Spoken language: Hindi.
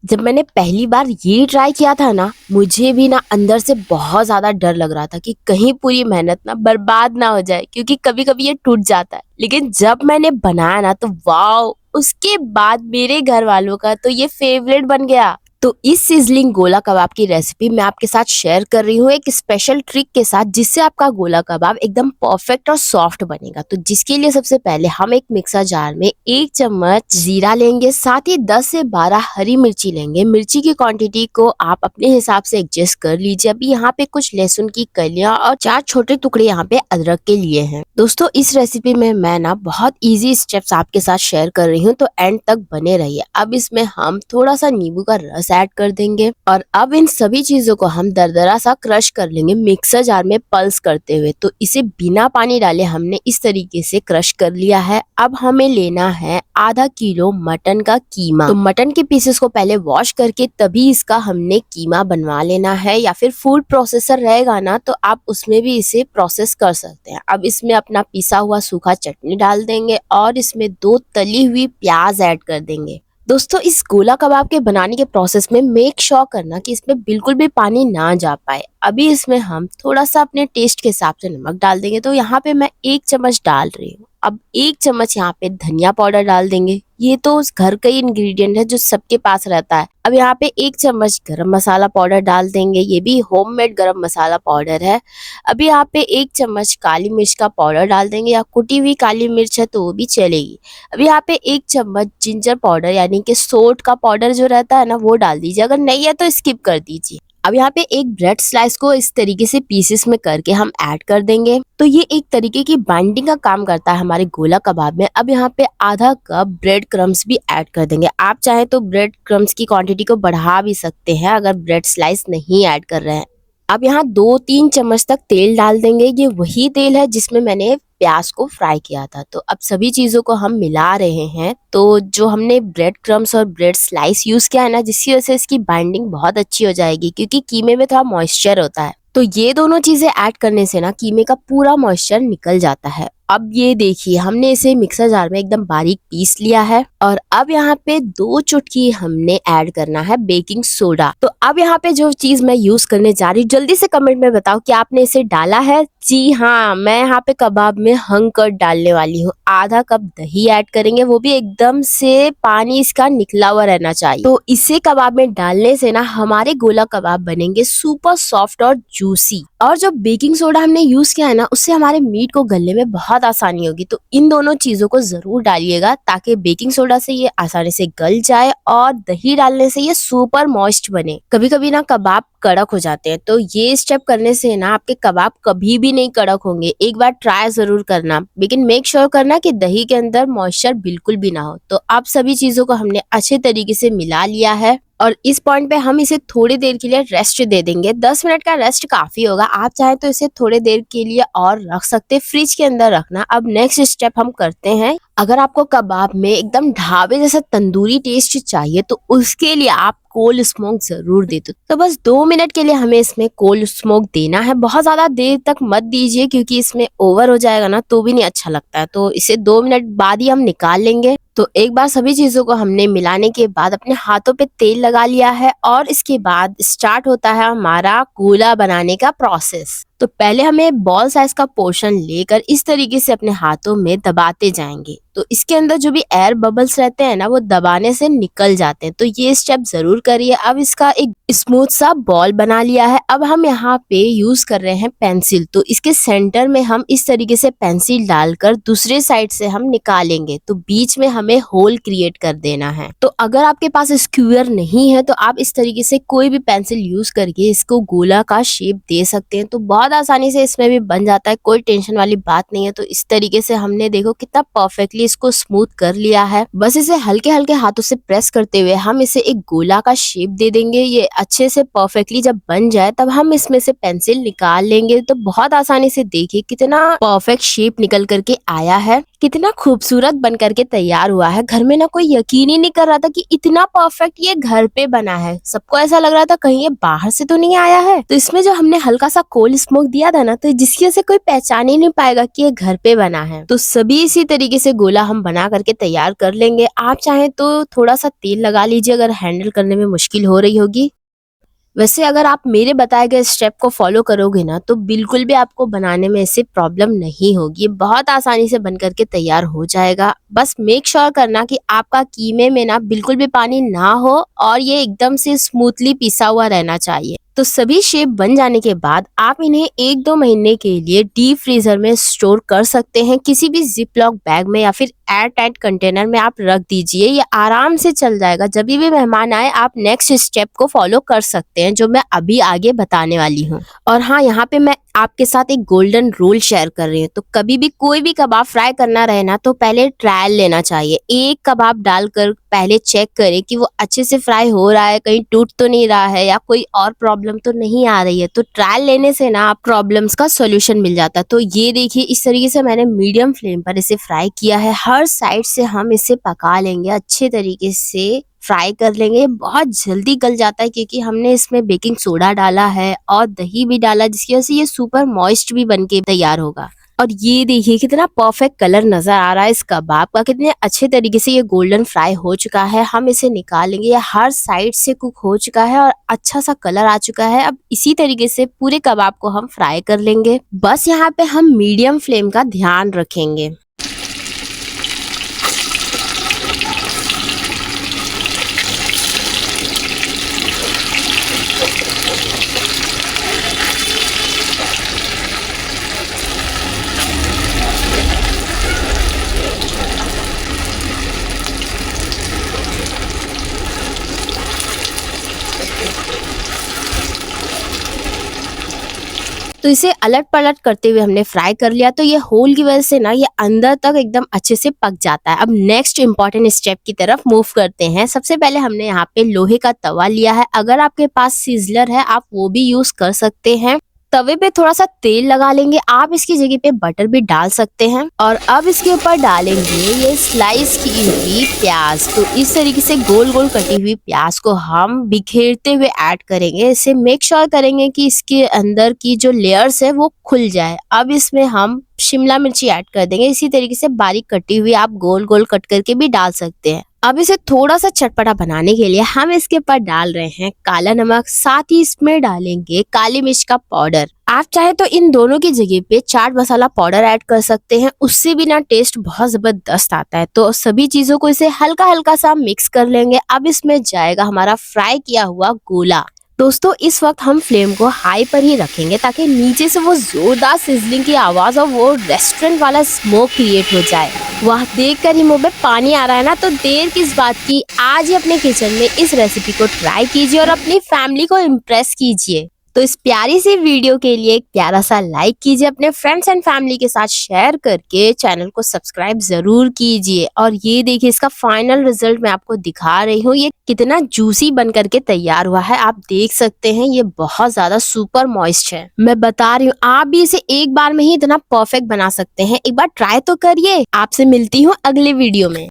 जब मैंने पहली बार ये ट्राई किया था ना, मुझे भी ना अंदर से बहुत ज़्यादा डर लग रहा था कि कहीं पूरी मेहनत ना बर्बाद ना हो जाए, क्योंकि कभी-कभी ये टूट जाता है। लेकिन जब मैंने बनाया ना तो वाओ! उसके बाद मेरे घर वालों का तो ये फेवरेट बन गया। तो इस सिज़लिंग गोला कबाब की रेसिपी मैं आपके साथ शेयर कर रही हूँ एक स्पेशल ट्रिक के साथ, जिससे आपका गोला कबाब एकदम परफेक्ट और सॉफ्ट बनेगा। तो जिसके लिए सबसे पहले हम एक मिक्सर जार में 1 चम्मच जीरा लेंगे, साथ ही 10 से 12 हरी मिर्ची लेंगे। मिर्ची की क्वांटिटी को आप अपने हिसाब से एडजस्ट कर लीजिए। अभी यहाँ पे कुछ लहसुन की कलियां और 4 छोटे टुकड़े यहाँ पे अदरक के लिए हैं। दोस्तों, इस रेसिपी में मैं ना बहुत इजी स्टेप्स आपके साथ शेयर कर रही हूँ, तो एंड तक बने रहिए। अब इसमें हम थोड़ा सा नींबू का रस ऐड कर देंगे और अब इन सभी चीजों को हम दरदरा सा क्रश कर लेंगे मिक्सर जार में पल्स करते हुए। तो इसे बिना पानी डाले हमने इस तरीके से क्रश कर लिया है। अब हमें लेना है आधा किलो मटन का कीमा। तो मटन के पीसेस को पहले वॉश करके तभी इसका हमने कीमा बनवा लेना है, या फिर फूड प्रोसेसर रहेगा ना तो आप उसमें भी इसे प्रोसेस कर सकते हैं। अब इसमें अपना पिसा हुआ सूखा चटनी डाल देंगे और इसमें 2 तली हुई प्याज ऐड कर देंगे। दोस्तों, इस गोला कबाब के बनाने के प्रोसेस में मेक श्योर करना कि इसमें बिल्कुल भी पानी ना जा पाए। अभी इसमें हम थोड़ा सा अपने टेस्ट के हिसाब से नमक डाल देंगे। तो यहाँ पे मैं 1 चम्मच डाल रही हूँ। अब 1 चम्मच यहाँ पे धनिया पाउडर डाल देंगे। ये तो उस घर का ही इंग्रेडिएंट है जो सबके पास रहता है। अब यहाँ पे 1 चम्मच गरम मसाला पाउडर डाल देंगे। ये भी होममेड गरम मसाला पाउडर है। अभी यहाँ पे 1 चम्मच काली मिर्च का पाउडर डाल देंगे, या कुटी हुई काली मिर्च है तो वो भी चलेगी। अब यहाँ पे 1 चम्मच जिंजर पाउडर यानी कि सोंठ का पाउडर जो रहता है ना वो डाल दीजिए। अगर नहीं है तो स्किप कर दीजिए। अब यहाँ पे एक ब्रेड स्लाइस को इस तरीके से पीसेस में करके हम ऐड कर देंगे। तो ये एक तरीके की बाइंडिंग का काम करता है हमारे गोला कबाब में। अब यहाँ पे आधा कप ब्रेड क्रम्स भी ऐड कर देंगे। आप चाहे तो ब्रेड क्रम्स की क्वांटिटी को बढ़ा भी सकते हैं अगर ब्रेड स्लाइस नहीं ऐड कर रहे हैं। अब यहाँ 2-3 चम्मच तक तेल डाल देंगे। ये वही तेल है जिसमें मैंने प्याज को फ्राई किया था। तो अब सभी चीजों को हम मिला रहे हैं। तो जो हमने ब्रेड क्रम्स और ब्रेड स्लाइस यूज किया है ना, जिसकी वजह से इसकी बाइंडिंग बहुत अच्छी हो जाएगी, क्योंकि कीमे में थोड़ा मॉइस्चर होता है। तो ये दोनों चीजें ऐड करने से ना कीमे का पूरा मॉइस्चर निकल जाता है। अब ये देखिए, हमने इसे मिक्सर जार में एकदम बारीक पीस लिया है और अब यहाँ पे 2 चुटकी हमने ऐड करना है बेकिंग सोडा। तो अब यहाँ पे जो चीज मैं यूज करने जा रही हूँ, जल्दी से कमेंट में बताओ कि आपने इसे डाला है। जी हाँ, मैं यहाँ पे कबाब में हंग कर्ड डालने वाली हूँ। आधा कप दही ऐड करेंगे, वो भी एकदम से पानी इसका निकला हुआ रहना चाहिए। तो इसे कबाब में डालने से ना हमारे गोला कबाब बनेंगे सुपर सॉफ्ट और जूसी। और जो बेकिंग सोडा हमने यूज किया है ना, उससे हमारे मीट को गलने में बहुत आसानी होगी। तो इन दोनों चीजों को जरूर डालिएगा, ताकि बेकिंग सोडा से ये आसानी से गल जाए और दही डालने से ये सुपर मॉइस्ट बने। कभी कभी ना कबाब कड़क हो जाते हैं, तो ये स्टेप करने से ना आपके कबाब कभी भी नहीं कड़क होंगे। एक बार ट्राई जरूर करना, लेकिन मेक श्योर करना कि दही के अंदर मॉइस्चर बिल्कुल भी ना हो। तो अब सभी चीजों को हमने अच्छे तरीके से मिला लिया है और इस पॉइंट पे हम इसे थोड़ी देर के लिए रेस्ट दे देंगे। 10 मिनट का रेस्ट काफी होगा। आप चाहे तो इसे थोड़ी देर के लिए और रख सकते हैं, फ्रिज के अंदर रखना। अब नेक्स्ट स्टेप हम करते हैं। अगर आपको कबाब में एकदम ढाबे जैसा तंदूरी टेस्ट चाहिए तो उसके लिए आप कोल्ड स्मोक जरूर दे दो। तो बस 2 मिनट के लिए हमें इसमें कोल्ड स्मोक देना है। बहुत ज्यादा देर तक मत दीजिए, क्योंकि इसमें ओवर हो जाएगा ना तो भी नहीं अच्छा लगता है। तो इसे 2 मिनट बाद ही हम निकाल लेंगे। तो एक बार सभी चीजों को हमने मिलाने के बाद अपने हाथों पे तेल लगा लिया है और इसके बाद स्टार्ट होता है हमारा गोला बनाने का प्रोसेस। तो पहले हमें बॉल साइज का पोर्शन लेकर इस तरीके से अपने हाथों में दबाते जाएंगे। तो इसके अंदर जो भी एयर बबल्स रहते हैं ना, वो दबाने से निकल जाते हैं। तो ये स्टेप जरूर करिए। अब इसका एक स्मूथ सा बॉल बना लिया है। अब हम यहाँ पे यूज कर रहे हैं पेंसिल। तो इसके सेंटर में हम इस तरीके से पेंसिल डालकर दूसरे साइड से हम निकालेंगे। तो बीच में हमें होल क्रिएट कर देना है। तो अगर आपके पास स्क्वायर नहीं है तो आप इस तरीके से कोई भी पेंसिल यूज करके इसको गोला का शेप दे सकते हैं। तो बहुत आसानी से इसमें भी बन जाता है, कोई टेंशन वाली बात नहीं है। तो इस तरीके से हमने देखो कितना परफेक्टली इसको स्मूथ कर लिया है। बस इसे हल्के हल्के हाथों से प्रेस करते हुए हम इसे एक गोला का शेप दे देंगे। ये अच्छे से परफेक्टली जब बन जाए तब हम इसमें से पेंसिल निकाल लेंगे। तो बहुत आसानी से देखिए कितना परफेक्ट शेप निकल करके आया है। कितना खूबसूरत बन करके तैयार हुआ है। घर में ना कोई यकीन ही नहीं कर रहा था कि इतना परफेक्ट ये घर पे बना है। सबको ऐसा लग रहा था कहीं ये बाहर से तो नहीं आया है। तो इसमें जो हमने हल्का सा कोल स्मोक दिया था ना, तो जिसकी वजह से कोई पहचान ही नहीं पाएगा कि ये घर पे बना है। तो सभी इसी तरीके से गोला हम बना करके तैयार कर लेंगे। आप चाहें तो थोड़ा सा तेल लगा लीजिए अगर हैंडल करने में मुश्किल हो रही होगी। वैसे अगर आप मेरे बताए गए स्टेप को फॉलो करोगे ना, तो बिल्कुल भी आपको बनाने में ऐसे प्रॉब्लम नहीं होगी। ये बहुत आसानी से बन करके तैयार हो जाएगा। बस मेक श्योर करना कि आपका कीमे में ना बिल्कुल भी पानी ना हो और ये एकदम से स्मूथली पिसा हुआ रहना चाहिए। तो सभी शेप बन जाने के बाद आप इन्हें 1-2 महीने के लिए डीप फ्रीजर में स्टोर कर सकते हैं। किसी भी जिप लॉक बैग में या फिर एयर टाइट कंटेनर में आप रख दीजिए। ये आराम से चल जाएगा। जब भी मेहमान आए आप नेक्स्ट स्टेप को फॉलो कर सकते हैं, जो मैं अभी आगे बताने वाली हूँ। और हाँ, यहाँ पे मैं आपके साथ एक गोल्डन रूल शेयर कर रही हूँ। तो कभी भी कोई भी कबाब फ्राई करना रहे ना, तो पहले ट्रायल लेना चाहिए। एक कबाब डालकर पहले चेक करें कि वो अच्छे से फ्राई हो रहा है, कहीं टूट तो नहीं रहा है या कोई और प्रॉब्लम तो नहीं आ रही है। तो ट्रायल लेने से ना आप प्रॉब्लम्स का सोल्यूशन मिल जाता है। तो ये देखिए, इस तरीके से मैंने मीडियम फ्लेम पर इसे फ्राई किया है। हर साइड से हम इसे पका लेंगे, अच्छे तरीके से फ्राई कर लेंगे। बहुत जल्दी गल जाता है क्योंकि हमने इसमें बेकिंग सोडा डाला है और दही भी डाला, जिसकी वजह से ये सुपर मॉइस्ट भी बन के तैयार होगा। और ये देखिए कितना परफेक्ट कलर नजर आ रहा है इस कबाब का। कितने अच्छे तरीके से ये गोल्डन फ्राई हो चुका है। हम इसे निकालेंगे। ये हर साइड से कुक हो चुका है और अच्छा सा कलर आ चुका है। अब इसी तरीके से पूरे कबाब को हम फ्राई कर लेंगे। बस यहाँ पे हम मीडियम फ्लेम का ध्यान रखेंगे। तो इसे अलट पलट करते हुए हमने फ्राई कर लिया। तो ये होल की वजह से ना ये अंदर तक एकदम अच्छे से पक जाता है। अब नेक्स्ट इंपॉर्टेंट स्टेप की तरफ मूव करते हैं। सबसे पहले हमने यहाँ पे लोहे का तवा लिया है। अगर आपके पास सिजलर है आप वो भी यूज कर सकते हैं। तवे पे थोड़ा सा तेल लगा लेंगे। आप इसकी जगह पे बटर भी डाल सकते हैं। और अब इसके ऊपर डालेंगे ये स्लाइस की हुई प्याज। तो इस तरीके से गोल गोल कटी हुई प्याज को हम बिखेरते हुए ऐड करेंगे। इसे मेक श्योर करेंगे कि इसके अंदर की जो लेयर्स है वो खुल जाए। अब इसमें हम शिमला मिर्ची ऐड कर देंगे। इसी तरीके से बारीक कटी हुई आप गोल गोल कट करके भी डाल सकते हैं। अब इसे थोड़ा सा चटपटा बनाने के लिए हम इसके ऊपर डाल रहे हैं काला नमक, साथ ही इसमें डालेंगे काली मिर्च का पाउडर। आप चाहे तो इन दोनों की जगह पे चाट मसाला पाउडर ऐड कर सकते हैं, उससे भी ना टेस्ट बहुत जबरदस्त आता है। तो सभी चीजों को इसे हल्का हल्का सा मिक्स कर लेंगे। अब इसमें जाएगा हमारा फ्राई किया हुआ गोला। दोस्तों इस वक्त हम फ्लेम को हाई पर ही रखेंगे ताकि नीचे से वो जोरदार सिजलिंग की आवाज और वो रेस्टोरेंट वाला स्मोक क्रिएट हो जाए। वाह, देखकर ही मुंह में पानी आ रहा है ना। तो देर किस बात की, आज ही अपने किचन में इस रेसिपी को ट्राई कीजिए और अपनी फैमिली को इम्प्रेस कीजिए। तो इस प्यारी सी वीडियो के लिए एक प्यारा सा लाइक कीजिए, अपने फ्रेंड्स एंड फैमिली के साथ शेयर करके चैनल को सब्सक्राइब जरूर कीजिए। और ये देखिए इसका फाइनल रिजल्ट मैं आपको दिखा रही हूँ। ये कितना जूसी बन करके तैयार हुआ है, आप देख सकते हैं। ये बहुत ज्यादा सुपर मॉइस्ट है। मैं बता रही हूँ आप भी इसे एक बार में ही इतना परफेक्ट बना सकते हैं। एक बार ट्राई तो करिए। आपसे मिलती हूँ अगले वीडियो में।